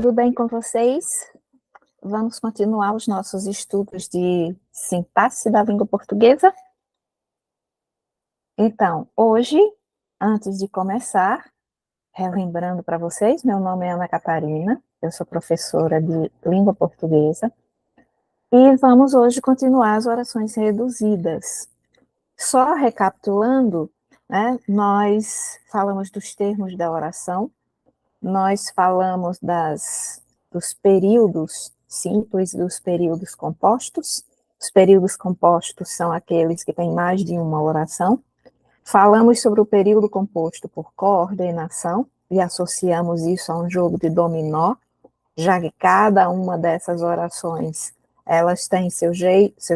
tudo bem com vocês? Vamos continuar os nossos estudos de sintaxe da língua portuguesa? Então, hoje, antes de começar, relembrando para vocês, meu nome é Ana Catarina, eu sou professora de língua portuguesa, e vamos hoje continuar as orações reduzidas. Só recapitulando, né, nós falamos dos termos da oração, nós falamos dos períodos simples e dos períodos compostos. Os períodos compostos são aqueles que têm mais de uma oração. Falamos sobre o período composto por coordenação e associamos isso a um jogo de dominó, já que cada uma dessas orações, elas têm seu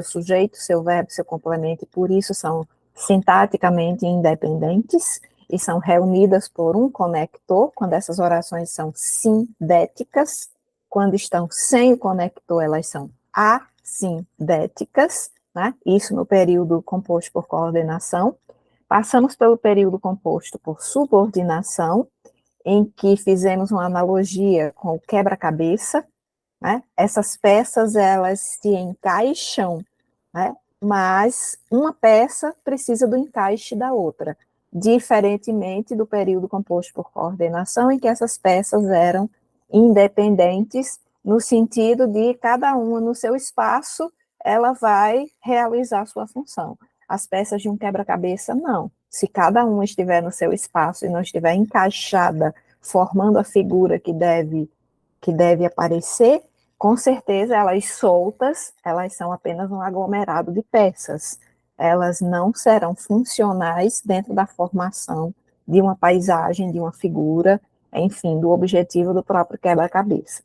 sujeito, seu verbo, seu complemento, e por isso são sintaticamente independentes, e são reunidas por um conector, quando essas orações são sindéticas, quando estão sem o conector, elas são assindéticas, né? Isso no período composto por coordenação. Passamos pelo período composto por subordinação, em que fizemos uma analogia com o quebra-cabeça, né? Essas peças, elas se encaixam, né? Mas uma peça precisa do encaixe da outra, diferentemente do período composto por coordenação, em que essas peças eram independentes, no sentido de cada uma no seu espaço, ela vai realizar sua função. As peças de um quebra-cabeça, não. Se cada uma estiver no seu espaço e não estiver encaixada, formando a figura que deve aparecer, com certeza elas soltas, elas são apenas um aglomerado de peças. Elas não serão funcionais dentro da formação de uma paisagem, de uma figura, enfim, do objetivo do próprio quebra-cabeça.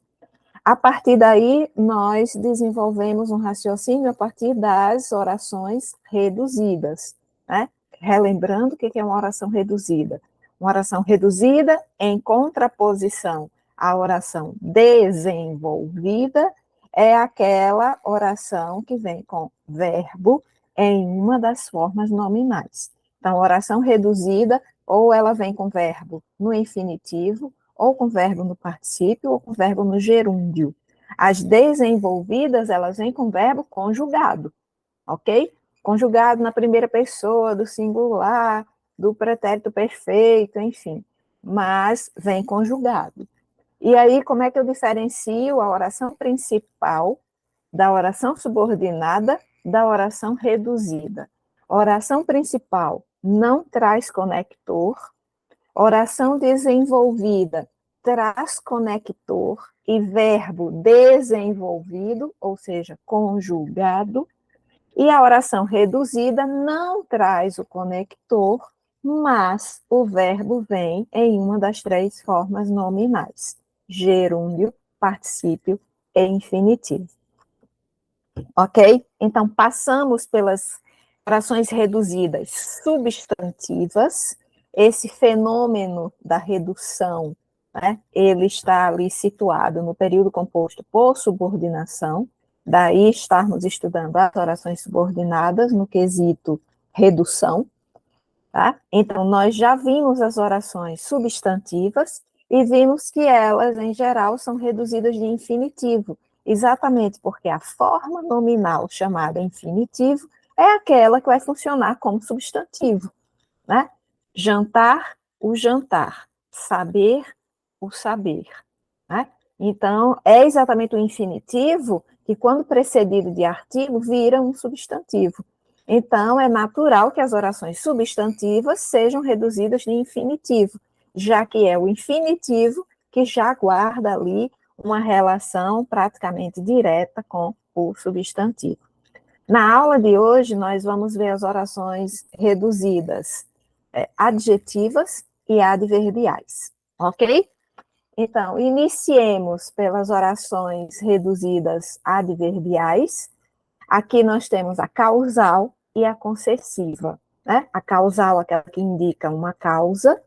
A partir daí, nós desenvolvemos um raciocínio a partir das orações reduzidas, né? Relembrando o que é uma oração reduzida. Uma oração reduzida em contraposição à oração desenvolvida é aquela oração que vem com verbo em uma das formas nominais. Então, a oração reduzida, ou ela vem com verbo no infinitivo, ou com verbo no particípio, ou com verbo no gerúndio. As desenvolvidas, elas vêm com verbo conjugado, ok? Conjugado na primeira pessoa, do singular, do pretérito perfeito, enfim. Mas vem conjugado. E aí, como é que eu diferencio a oração principal da oração subordinada da oração reduzida? Oração principal não traz conector, oração desenvolvida traz conector e verbo desenvolvido, ou seja, conjugado, e a oração reduzida não traz o conector, mas o verbo vem em uma das três formas nominais: gerúndio, particípio e infinitivo. Ok? Então, passamos pelas orações reduzidas substantivas. Esse fenômeno da redução, né, ele está ali situado no período composto por subordinação, daí estarmos estudando as orações subordinadas no quesito redução, tá? Então, nós já vimos as orações substantivas e vimos que elas, em geral, são reduzidas de infinitivo, exatamente porque a forma nominal chamada infinitivo é aquela que vai funcionar como substantivo, né? Jantar, o jantar. Saber, o saber, né? Então, é exatamente o infinitivo que, quando precedido de artigo, vira um substantivo. Então, é natural que as orações substantivas sejam reduzidas de infinitivo, já que é o infinitivo que já guarda ali uma relação praticamente direta com o substantivo. Na aula de hoje, nós vamos ver as orações reduzidas adjetivas e adverbiais, ok? Então, iniciemos pelas orações reduzidas adverbiais. Aqui nós temos a causal e a concessiva, né? A causal, aquela que indica uma causa,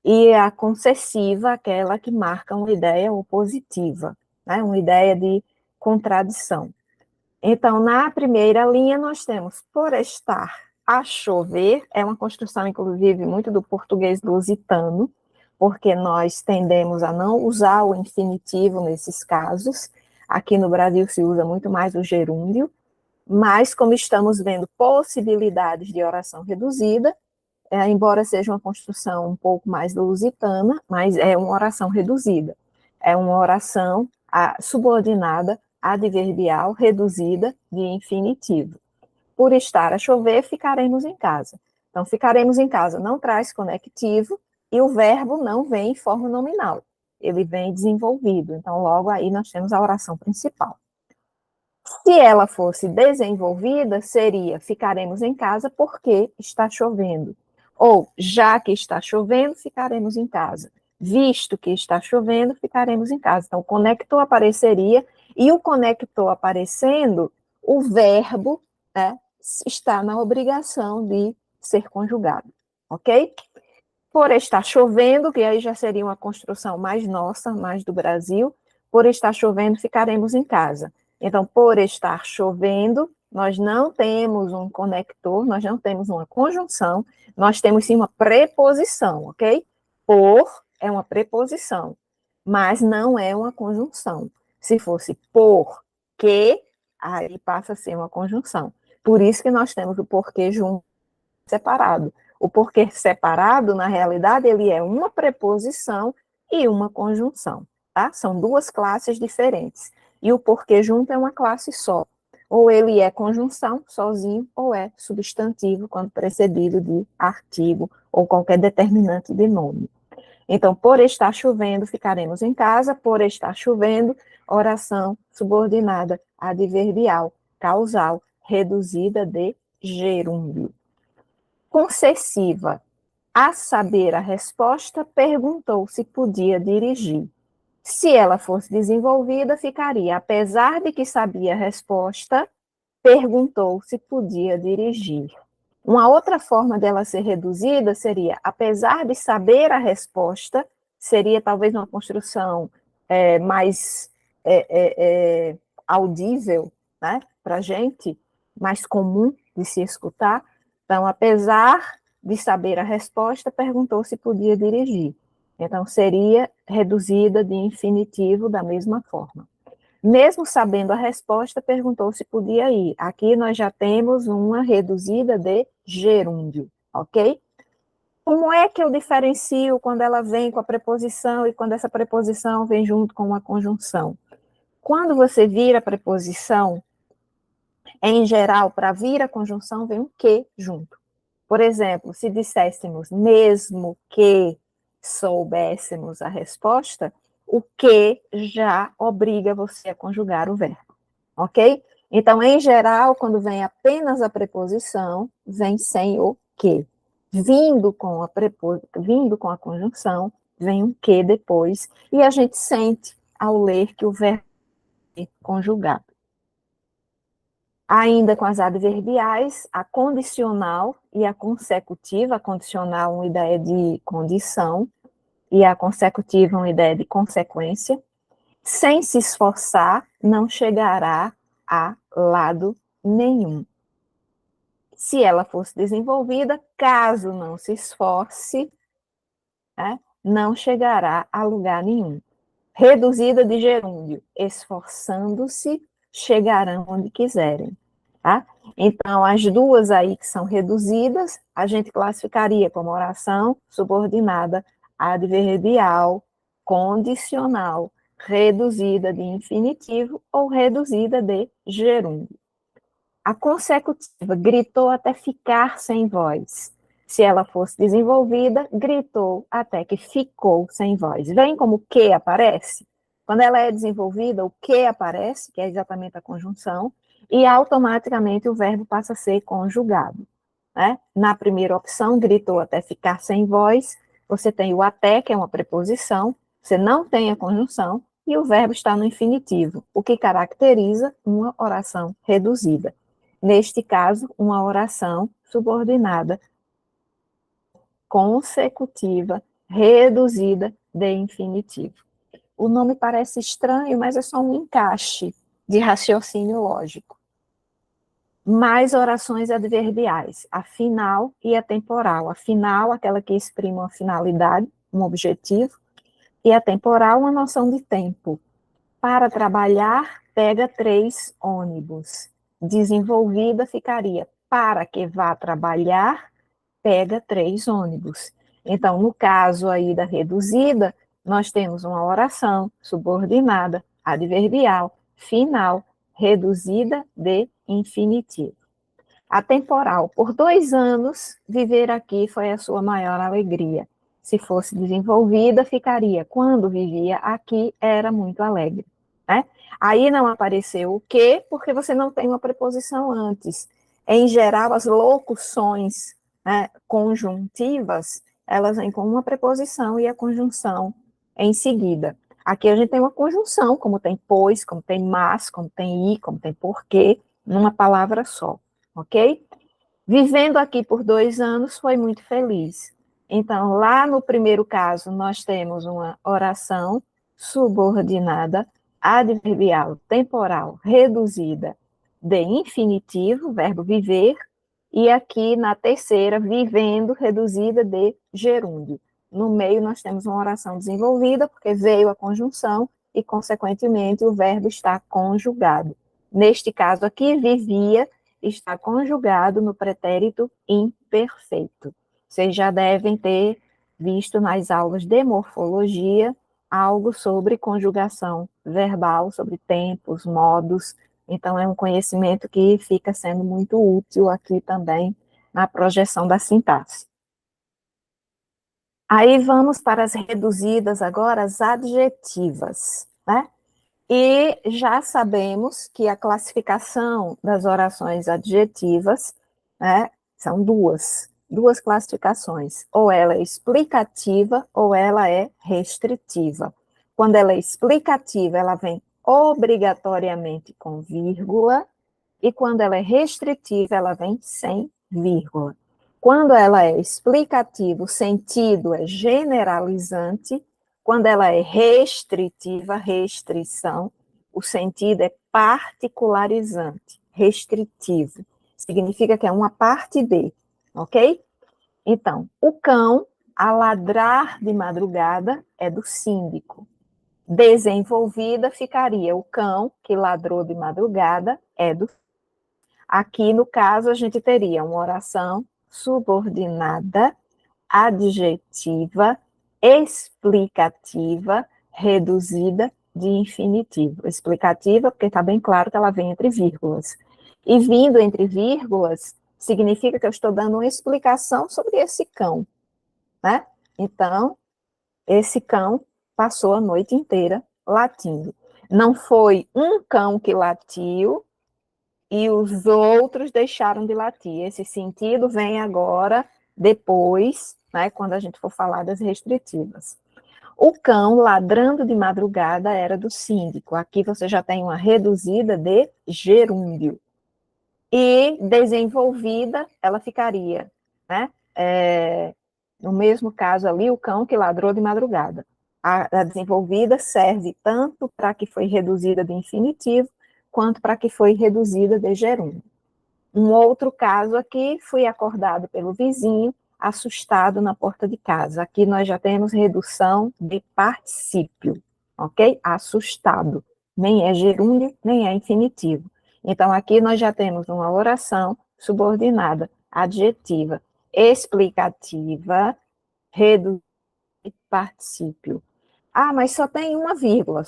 e a concessiva, aquela que marca uma ideia opositiva, né? Uma ideia de contradição. Então, na primeira linha, nós temos por estar a chover, é uma construção, inclusive, muito do português lusitano. porque nós tendemos a não usar o infinitivo nesses casos. Aqui no Brasil se usa muito mais o gerúndio, mas como estamos vendo possibilidades de oração reduzida, embora seja uma construção um pouco mais lusitana, mas é uma oração reduzida. É uma oração subordinada, adverbial, reduzida de infinitivo. Por estar a chover, ficaremos em casa. Então, ficaremos em casa não traz conectivo e o verbo não vem em forma nominal. Ele vem desenvolvido. Então, logo aí nós temos a oração principal. Se ela fosse desenvolvida, seria ficaremos em casa porque está chovendo. Ou, já que está chovendo, ficaremos em casa. Visto que está chovendo, ficaremos em casa. Então, o conector apareceria, e o conector aparecendo, o verbo, né, está na obrigação de ser conjugado. Ok? Por estar chovendo, que aí já seria uma construção mais nossa, mais do Brasil, por estar chovendo, ficaremos em casa. Então, por estar chovendo, nós não temos um conector, nós não temos uma conjunção, nós temos sim uma preposição, ok? Por é uma preposição, mas não é uma conjunção. Se fosse por que, aí passa a ser uma conjunção. Por isso que nós temos o porquê junto, separado. O porquê separado, na realidade, ele é uma preposição e uma conjunção, tá? São duas classes diferentes. E o porquê junto é uma classe só. Ou ele é conjunção, sozinho, ou é substantivo, quando precedido de artigo ou qualquer determinante de nome. Então, por estar chovendo, ficaremos em casa. Por estar chovendo, oração subordinada, adverbial, causal, reduzida de gerúndio. Concessiva, a saber a resposta, perguntou se podia dirigir. Se ela fosse desenvolvida, ficaria, apesar de que sabia a resposta, perguntou se podia dirigir. Uma outra forma dela ser reduzida seria, apesar de saber a resposta, seria talvez uma construção mais audível, né, para a gente, mais comum de se escutar. Então, apesar de saber a resposta, perguntou se podia dirigir. Então, seria reduzida de infinitivo da mesma forma. Mesmo sabendo a resposta, perguntou se podia ir. Aqui nós já temos uma reduzida de gerúndio, ok? Como é que eu diferencio quando ela vem com a preposição e quando essa preposição vem junto com uma conjunção? Quando você vira a preposição, em geral, para vir a conjunção, vem um que junto. Por exemplo, se disséssemos mesmo que soubéssemos a resposta, o que já obriga você a conjugar o verbo, ok? Então, em geral, quando vem apenas a preposição, vem sem o que. Vindo com a conjunção, vem um que depois, e a gente sente ao ler que o verbo é conjugado. Ainda com as adverbiais, a condicional e a consecutiva. A condicional, uma ideia de condição, e a consecutiva, uma ideia de consequência. Sem se esforçar, não chegará a lado nenhum. Se ela fosse desenvolvida, caso não se esforce, né, não chegará a lugar nenhum. Reduzida de gerúndio, esforçando-se, chegarão onde quiserem. Tá? Então, as duas aí que são reduzidas, a gente classificaria como oração subordinada, adverbial, condicional, reduzida de infinitivo ou reduzida de gerúndio. A consecutiva gritou até ficar sem voz. Se ela fosse desenvolvida, gritou até que ficou sem voz. Vem como o que aparece? Quando ela é desenvolvida, o que aparece, que é exatamente a conjunção, e automaticamente o verbo passa a ser conjugado. Né? Na primeira opção, gritou até ficar sem voz, você tem o até, que é uma preposição, você não tem a conjunção, e o verbo está no infinitivo, o que caracteriza uma oração reduzida. Neste caso, uma oração subordinada, consecutiva, reduzida de infinitivo. O nome parece estranho, mas é só um encaixe de raciocínio lógico. Mais orações adverbiais, a final e a temporal. A final, aquela que exprime uma finalidade, um objetivo, e atemporal, uma noção de tempo. Para trabalhar, pega 3 ônibus. Desenvolvida ficaria, para que vá trabalhar, pega 3 ônibus. Então, no caso aí da reduzida, nós temos uma oração subordinada, adverbial, final, reduzida de infinitivo. Atemporal, por 2 anos, viver aqui foi a sua maior alegria. Se fosse desenvolvida, ficaria. Quando vivia aqui, era muito alegre. Né? Aí não apareceu o que, porque você não tem uma preposição antes. Em geral, as locuções, né, conjuntivas, elas vêm com uma preposição e a conjunção em seguida. Aqui a gente tem uma conjunção, como tem pois, como tem mas, como tem i, como tem porquê, numa palavra só, ok? Vivendo aqui por 2 anos, foi muito feliz. Então, lá no primeiro caso, nós temos uma oração subordinada, adverbial, temporal, reduzida de infinitivo, verbo viver, e aqui na terceira, vivendo, reduzida de gerúndio. No meio, nós temos uma oração desenvolvida, porque veio a conjunção e, consequentemente, o verbo está conjugado. Neste caso aqui, vivia está conjugado no pretérito imperfeito. Vocês já devem ter visto nas aulas de morfologia algo sobre conjugação verbal, sobre tempos, modos. Então, é um conhecimento que fica sendo muito útil aqui também na projeção da sintaxe. Aí vamos para as reduzidas agora, as adjetivas, né? E já sabemos que a classificação das orações adjetivas, né, são duas classificações. Ou ela é explicativa ou ela é restritiva. Quando ela é explicativa, ela vem obrigatoriamente com vírgula, e quando ela é restritiva, ela vem sem vírgula. Quando ela é explicativa, o sentido é generalizante. Quando ela é restritiva, restrição, o sentido é particularizante, restritivo. Significa que é uma parte de, ok? Então, o cão a ladrar de madrugada é do síndico. Desenvolvida ficaria o cão que ladrou de madrugada é do. Aqui, no caso, a gente teria uma oração subordinada, adjetiva, explicativa, reduzida de infinitivo. Explicativa, porque está bem claro que ela vem entre vírgulas. E vindo entre vírgulas, significa que eu estou dando uma explicação sobre esse cão, né? Então, esse cão passou a noite inteira latindo. Não foi um cão que latiu e os outros deixaram de latir. Esse sentido vem agora, depois, né, quando a gente for falar das restritivas. O cão ladrando de madrugada era do síndico. Aqui você já tem uma reduzida de gerúndio. E desenvolvida, ela ficaria, né? No mesmo caso ali, o cão que ladrou de madrugada. A desenvolvida serve tanto para que foi reduzida de infinitivo, quanto para que foi reduzida de gerúndio. Um outro caso aqui, fui acordado pelo vizinho, assustado na porta de casa. Aqui nós já temos redução de particípio, ok? Assustado. Nem é gerúndio, nem é infinitivo. Então, aqui nós já temos uma oração subordinada, adjetiva, explicativa, reduzida de particípio. Ah, mas só tem uma vírgula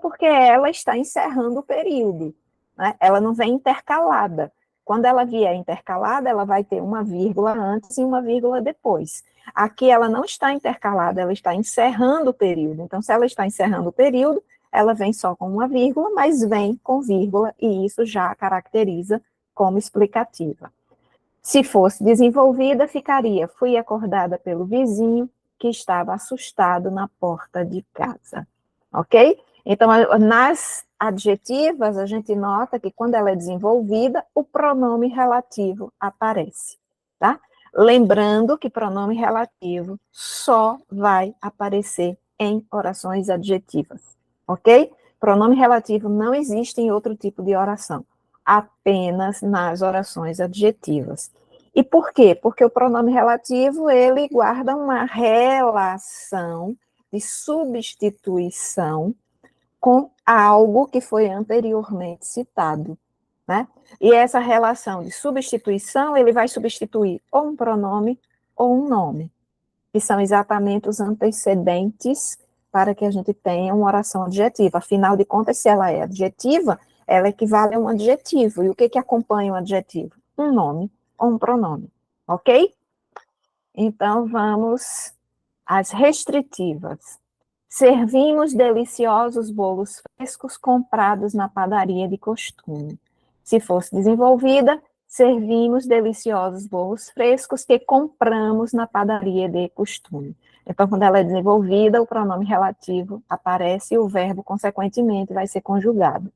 porque ela está encerrando o período, né? Ela não vem intercalada. Quando ela vier intercalada, ela vai ter uma vírgula antes e uma vírgula depois. Aqui ela não está intercalada, ela está encerrando o período. Então, se ela está encerrando o período, ela vem só com uma vírgula, mas vem com vírgula, e isso já a caracteriza como explicativa. Se fosse desenvolvida, ficaria: fui acordada pelo vizinho que estava assustado na porta de casa. Ok? Então, nas adjetivas, a gente nota que quando ela é desenvolvida, o pronome relativo aparece, tá? Lembrando que pronome relativo só vai aparecer em orações adjetivas, ok? Pronome relativo não existe em outro tipo de oração, apenas nas orações adjetivas. E por quê? Porque o pronome relativo, ele guarda uma relação de substituição com algo que foi anteriormente citado, né? E essa relação de substituição, ele vai substituir ou um pronome ou um nome, que são exatamente os antecedentes para que a gente tenha uma oração adjetiva. Afinal de contas, se ela é adjetiva, ela equivale a um adjetivo. E o que acompanha o adjetivo? Um nome ou um pronome, ok? Então, vamos às restritivas. Servimos deliciosos bolos frescos comprados na padaria de costume. Se fosse desenvolvida, servimos deliciosos bolos frescos que compramos na padaria de costume. Então, quando ela é desenvolvida, o pronome relativo aparece e o verbo, consequentemente, vai ser conjugado.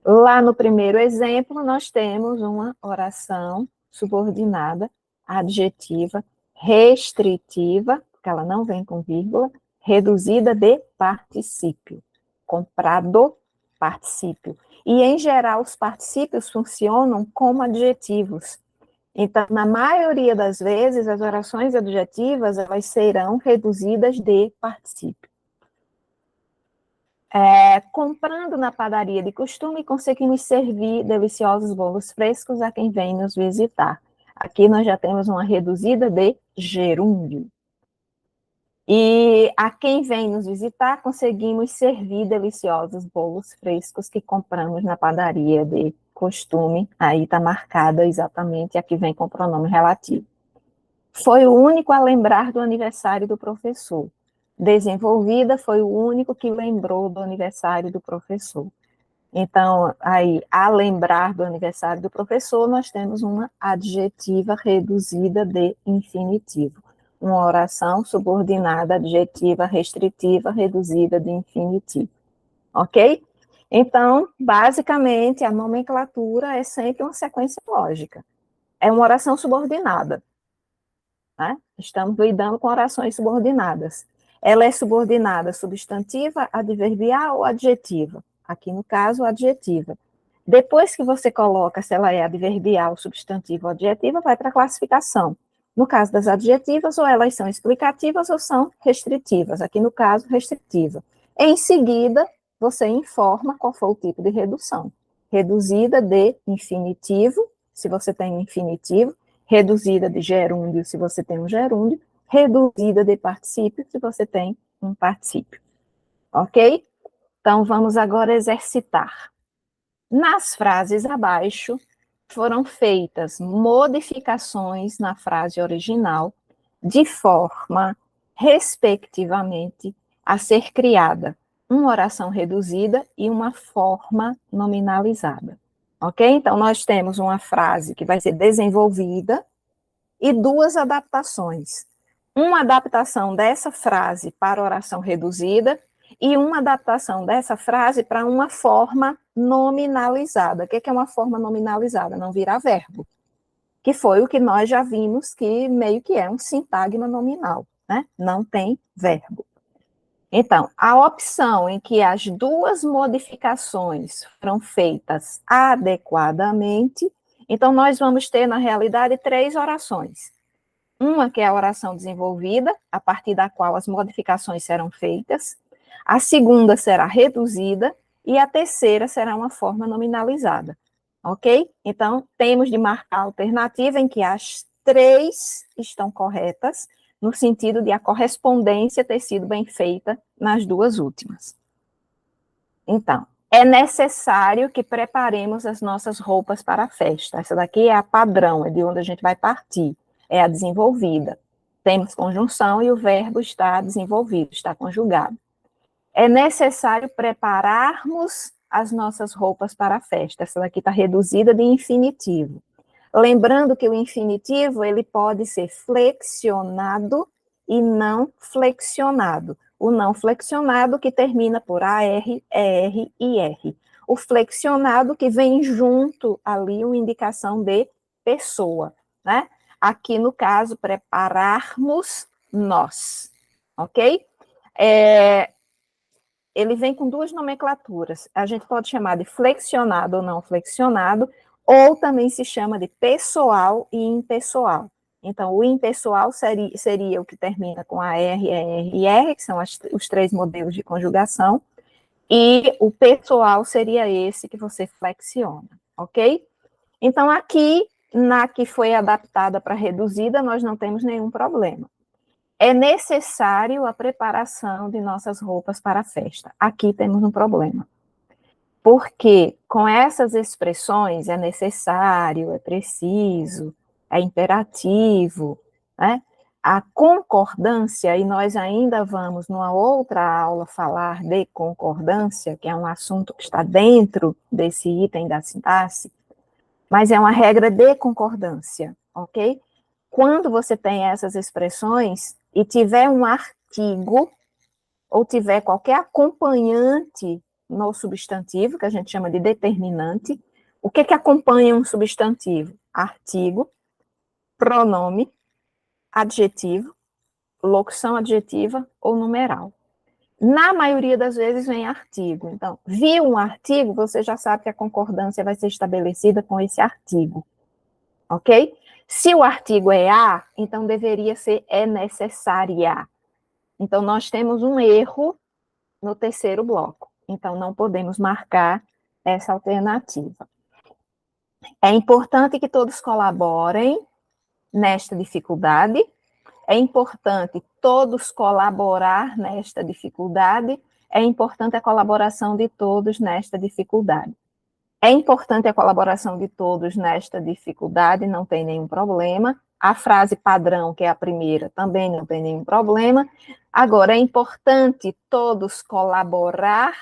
Lá no primeiro exemplo, nós temos uma oração subordinada, adjetiva, restritiva, porque ela não vem com vírgula, reduzida de particípio. Comprado, particípio. E, em geral, os particípios funcionam como adjetivos. Então, na maioria das vezes, as orações adjetivas, elas serão reduzidas de particípio. Comprando na padaria de costume, conseguimos servir deliciosos bolos frescos a quem vem nos visitar. Aqui nós já temos uma reduzida de gerúndio. E a quem vem nos visitar, conseguimos servir deliciosos bolos frescos que compramos na padaria de costume. Aí está marcada exatamente a que vem com o pronome relativo. Foi o único a lembrar do aniversário do professor. Desenvolvida, foi o único que lembrou do aniversário do professor. Então, aí, a lembrar do aniversário do professor, nós temos uma adjetiva reduzida de infinitivo. Uma oração subordinada, adjetiva, restritiva, reduzida de infinitivo. Ok? Então, basicamente, a nomenclatura é sempre uma sequência lógica. É uma oração subordinada. Né? Estamos lidando com orações subordinadas. Ela é subordinada substantiva, adverbial ou adjetiva? Aqui, no caso, adjetiva. Depois que você coloca se ela é adverbial, substantiva ou adjetiva, vai para a classificação. No caso das adjetivas, ou elas são explicativas ou são restritivas. Aqui, no caso, restritiva. Em seguida, você informa qual foi o tipo de redução. Reduzida de infinitivo, se você tem um infinitivo, reduzida de gerúndio, se você tem um gerúndio, reduzida de particípio, se você tem um particípio. Ok? Então, vamos agora exercitar. Nas frases abaixo, foram feitas modificações na frase original, de forma, respectivamente, a ser criada uma oração reduzida e uma forma nominalizada. Ok? Então, nós temos uma frase que vai ser desenvolvida, e duas adaptações. Uma adaptação dessa frase para oração reduzida e uma adaptação dessa frase para uma forma nominalizada. O que é uma forma nominalizada? Não virar verbo, que foi o que nós já vimos que meio que é um sintagma nominal, né? Não tem verbo. Então, a opção em que as duas modificações foram feitas adequadamente, então nós vamos ter, na realidade, três orações. Uma que é a oração desenvolvida, a partir da qual as modificações serão feitas. A segunda será reduzida e a terceira será uma forma nominalizada. Ok? Então, temos de marcar a alternativa em que as três estão corretas, no sentido de a correspondência ter sido bem feita nas duas últimas. Então, é necessário que preparemos as nossas roupas para a festa. Essa daqui é a padrão, é de onde a gente vai partir. É a desenvolvida. Temos conjunção e o verbo está desenvolvido, está conjugado. É necessário prepararmos as nossas roupas para a festa. Essa daqui está reduzida de infinitivo. Lembrando que o infinitivo, ele pode ser flexionado e não flexionado. O não flexionado que termina por AR, ER e R. O flexionado que vem junto ali uma indicação de pessoa, né? Aqui no caso, prepararmos nós, ok? Ele vem com duas nomenclaturas. A gente pode chamar de flexionado ou não flexionado. ou também se chama de pessoal e impessoal. Então, o impessoal seria o que termina com a R, ER e R, que são os 3 modelos de conjugação, e o pessoal seria esse que você flexiona, ok? Então, aqui, na que foi adaptada para reduzida, nós não temos nenhum problema. É necessário a preparação de nossas roupas para a festa. Aqui temos um problema. Porque com essas expressões é necessário, é preciso, é imperativo, né? A concordância, e nós ainda vamos numa outra aula falar de concordância, que é um assunto que está dentro desse item da sintaxe, mas é uma regra de concordância, ok? Quando você tem essas expressões e tiver um artigo, ou tiver qualquer acompanhante no substantivo, que a gente chama de determinante, o que acompanha um substantivo? Artigo, pronome, adjetivo, locução adjetiva ou numeral. Na maioria das vezes vem artigo. Então, viu um artigo, você já sabe que a concordância vai ser estabelecida com esse artigo, ok? Se o artigo é a, então deveria ser é necessária. Então, nós temos um erro no terceiro bloco. Então, não podemos marcar essa alternativa. É importante que todos colaborem nesta dificuldade. É importante todos colaborar nesta dificuldade. É importante a colaboração de todos nesta dificuldade. É importante a colaboração de todos nesta dificuldade, não tem nenhum problema. A frase padrão, que é a primeira, também não tem nenhum problema. Agora, é importante todos colaborar,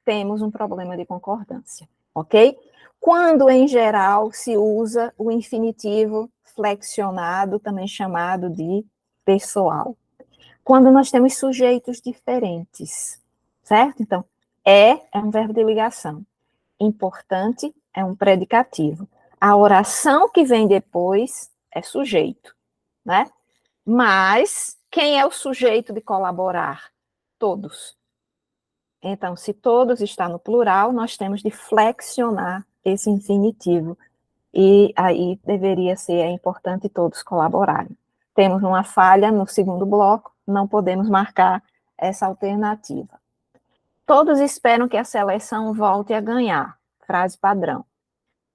temos um problema de concordância, ok? Quando, em geral, se usa o infinitivo flexionado, também chamado de pessoal. Quando nós temos sujeitos diferentes, certo? Então, é um verbo de ligação. Importante é um predicativo. A oração que vem depois é sujeito, né? Mas quem é o sujeito de colaborar? Todos. Então, se todos está no plural, nós temos de flexionar esse infinitivo. E aí deveria ser, é importante todos colaborarem. Temos uma falha no segundo bloco, não podemos marcar essa alternativa. Todos esperam que a seleção volte a ganhar. Frase padrão.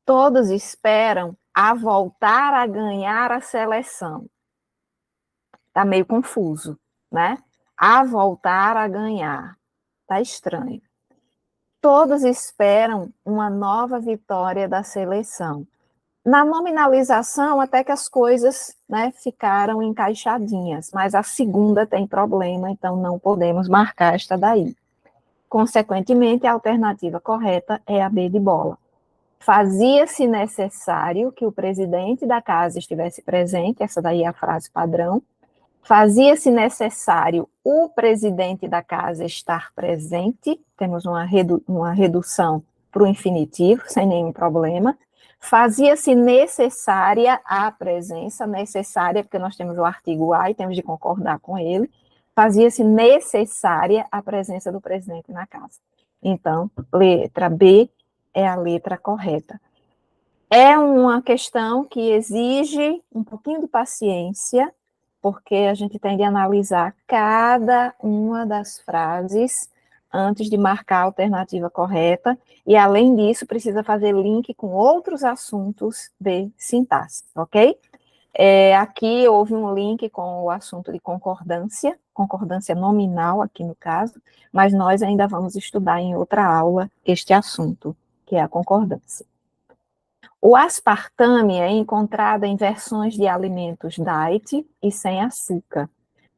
Todos esperam a voltar a ganhar a seleção. Está meio confuso, né? A voltar a ganhar. Está estranho. Todos esperam uma nova vitória da seleção. Na nominalização, até que as coisas, né, ficaram encaixadinhas, mas a segunda tem problema, então não podemos marcar esta daí. Consequentemente, a alternativa correta é a B de bola. Fazia-se necessário que o presidente da casa estivesse presente, essa daí é a frase padrão. Fazia-se necessário o presidente da casa estar presente, temos uma redução para o infinitivo, sem nenhum problema. Fazia-se necessária a presença, necessária, porque nós temos o artigo A e temos de concordar com ele. Fazia-se necessária a presença do presidente na casa. Então, letra B é a letra correta. É uma questão que exige um pouquinho de paciência, porque a gente tem de analisar cada uma das frases antes de marcar a alternativa correta, e além disso, precisa fazer link com outros assuntos de sintaxe, ok? Aqui houve um link com o assunto de concordância, concordância nominal aqui no caso, mas nós ainda vamos estudar em outra aula este assunto, que é a concordância. O aspartame é encontrado em versões de alimentos diet e sem açúcar,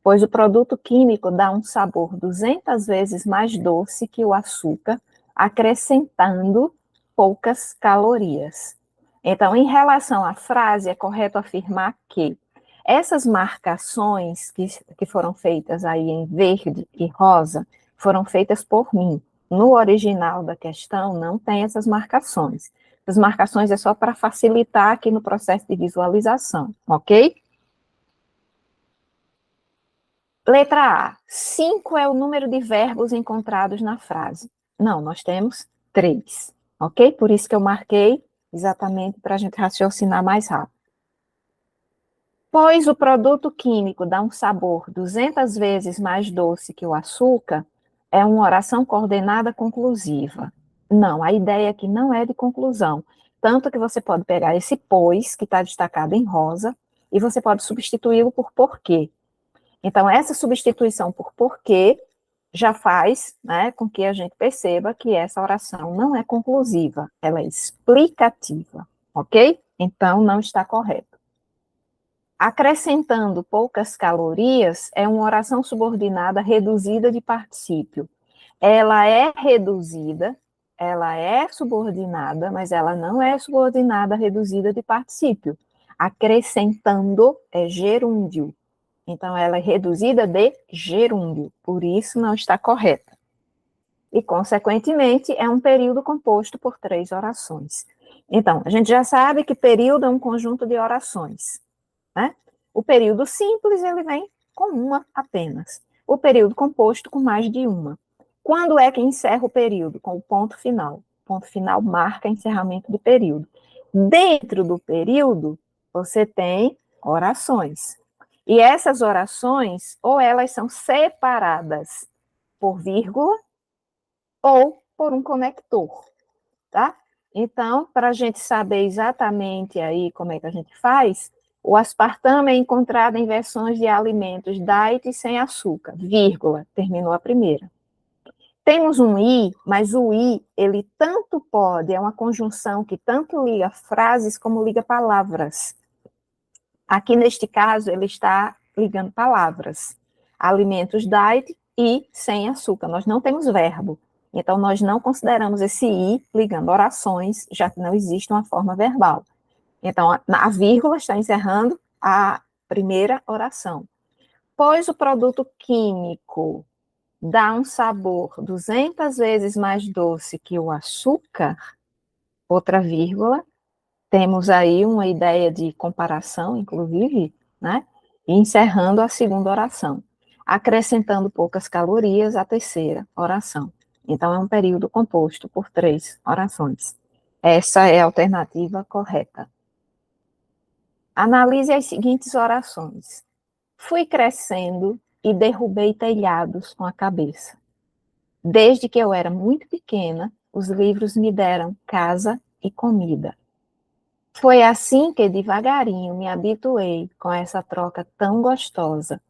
pois o produto químico dá um sabor 200 vezes mais doce que o açúcar, acrescentando poucas calorias. Então, em relação à frase, é correto afirmar que essas marcações que foram feitas aí em verde e rosa foram feitas por mim. No original da questão, não tem essas marcações. As marcações é só para facilitar aqui no processo de visualização, ok? Letra A. 5 é o número de verbos encontrados na frase. Não, nós temos 3, ok? Por isso que eu marquei exatamente para a gente raciocinar mais rápido. Pois o produto químico dá um sabor 200 vezes mais doce que o açúcar, é uma oração coordenada conclusiva. Não, a ideia aqui não é de conclusão. Tanto que você pode pegar esse pois, que está destacado em rosa, e você pode substituí-lo por porquê. Então, essa substituição por porquê já faz, né, com que a gente perceba que essa oração não é conclusiva, ela é explicativa, ok? Então, não está correto. Acrescentando poucas calorias é uma oração subordinada reduzida de particípio. Ela é reduzida, ela é subordinada, mas ela não é subordinada reduzida de particípio. Acrescentando é gerúndio. Então, ela é reduzida de gerúndio, por isso não está correta. E, consequentemente, é um período composto por 3 orações. Então, a gente já sabe que período é um conjunto de orações, né? O período simples, ele vem com uma apenas. O período composto com mais de uma. Quando é que encerra o período? Com o ponto final. O ponto final marca encerramento de período. Dentro do período, você tem orações. E essas orações, ou elas são separadas por vírgula, ou por um conector, tá? Então, para a gente saber exatamente aí como é que a gente faz, o aspartame é encontrado em versões de alimentos diet sem açúcar, vírgula, terminou a primeira. Temos um i, mas o i, ele tanto pode, é uma conjunção que tanto liga frases como liga palavras. Aqui, neste caso, ele está ligando palavras. Alimentos diet e sem açúcar. Nós não temos verbo. Então, nós não consideramos esse i ligando orações, já que não existe uma forma verbal. Então, a vírgula está encerrando a primeira oração. Pois o produto químico dá um sabor 200 vezes mais doce que o açúcar, outra vírgula, temos aí uma ideia de comparação, inclusive, né? E encerrando a segunda oração, acrescentando poucas calorias à terceira oração. Então, é um período composto por 3 orações. Essa é a alternativa correta. Analise as seguintes orações. Fui crescendo e derrubei telhados com a cabeça. Desde que eu era muito pequena, os livros me deram casa e comida. Foi assim que devagarinho me habituei com essa troca tão gostosa,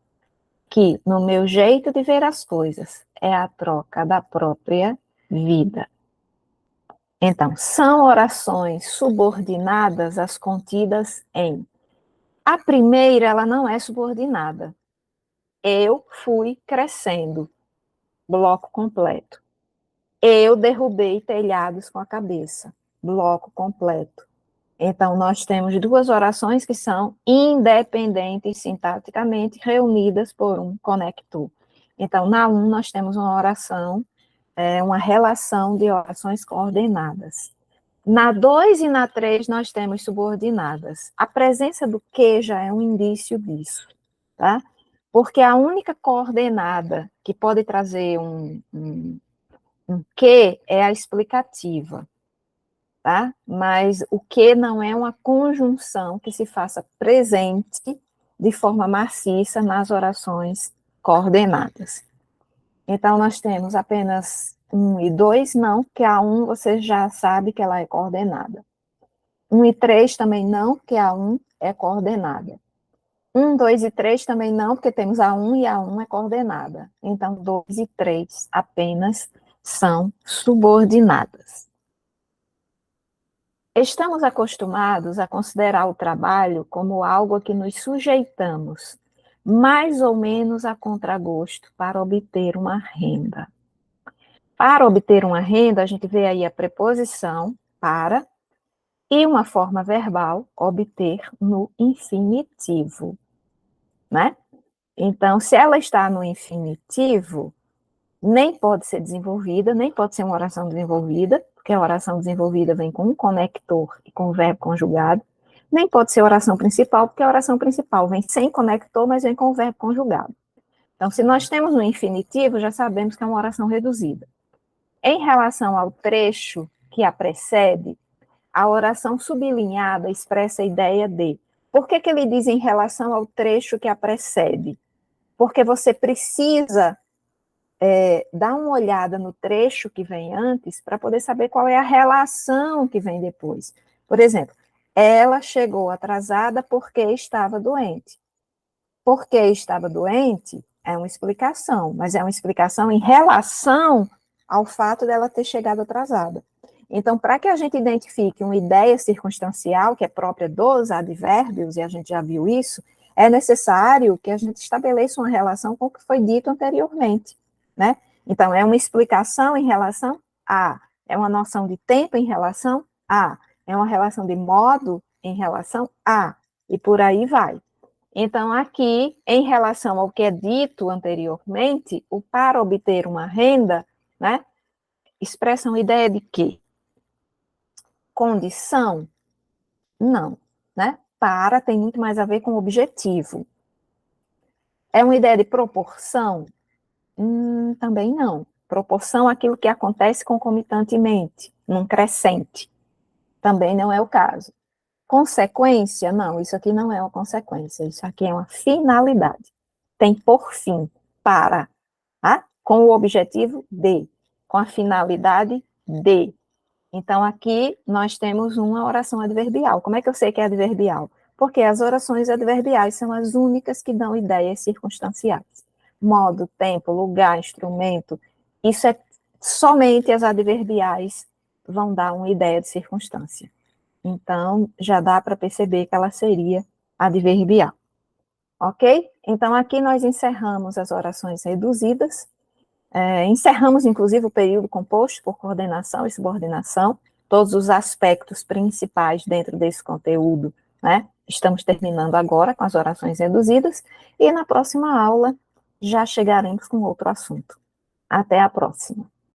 que, no meu jeito de ver as coisas, é a troca da própria vida. Então, são orações subordinadas às contidas em. A primeira, ela não é subordinada. Eu fui crescendo, bloco completo. Eu derrubei telhados com a cabeça, bloco completo. Então, nós temos 2 orações que são independentes sintaticamente, reunidas por um conector. Então, na 1, nós temos uma oração, uma relação de orações coordenadas. Na 2 e na 3, nós temos subordinadas. A presença do que já é um indício disso, tá? Porque a única coordenada que pode trazer um que é a explicativa. Tá? Mas o que não é uma conjunção que se faça presente de forma maciça nas orações coordenadas. Então, nós temos apenas 1 e 2, não, porque a 1 você já sabe que ela é coordenada. 1 e 3 também não, porque a 1 é coordenada. 1, 2 e 3 também não, porque temos a 1 e a 1 é coordenada. Então, 2 e 3 apenas são subordinadas. Estamos acostumados a considerar o trabalho como algo a que nos sujeitamos, mais ou menos a contragosto, para obter uma renda. Para obter uma renda, a gente vê aí a preposição para e uma forma verbal, obter, no infinitivo, né? Então, se ela está no infinitivo, nem pode ser desenvolvida, nem pode ser uma oração desenvolvida, porque a oração desenvolvida vem com um conector e com o verbo conjugado, nem pode ser oração principal, porque a oração principal vem sem conector, mas vem com o verbo conjugado. Então, se nós temos no infinitivo, já sabemos que é uma oração reduzida. Em relação ao trecho que a precede, A oração sublinhada expressa a ideia de. Por que ele diz em relação ao trecho que a precede? Porque você precisa dar uma olhada no trecho que vem antes para poder saber qual é a relação que vem depois. Por exemplo, ela chegou atrasada porque estava doente. Porque estava doente é uma explicação, mas é uma explicação em relação ao fato dela ter chegado atrasada. Então, para que a gente identifique uma ideia circunstancial, que é própria dos advérbios, e a gente já viu isso, é necessário que a gente estabeleça uma relação com o que foi dito anteriormente, né? Então, é uma explicação em relação a, é uma noção de tempo em relação a, é uma relação de modo em relação a, e por aí vai. Então, aqui, em relação ao que é dito anteriormente, o para obter uma renda, né, expressa uma ideia de quê? Condição? Não, né? Para tem muito mais a ver com objetivo. É uma ideia de proporção? Também não. Proporção é aquilo que acontece concomitantemente, num crescente. Também não é o caso. Consequência? Não, isso aqui não é uma consequência, isso aqui é uma finalidade. Tem por fim, para, tá? Com o objetivo de, com a finalidade de. Então, aqui nós temos uma oração adverbial. Como é que eu sei que é adverbial? Porque as orações adverbiais são as únicas que dão ideias circunstanciais. Modo, tempo, lugar, instrumento, isso é somente as adverbiais vão dar uma ideia de circunstância. Então, já dá para perceber que ela seria adverbial. Ok? Então, aqui nós encerramos as orações reduzidas, encerramos, inclusive, o período composto por coordenação e subordinação, todos os aspectos principais dentro desse conteúdo, né? Estamos terminando agora com as orações reduzidas, e na próxima aula já chegaremos com outro assunto. Até a próxima.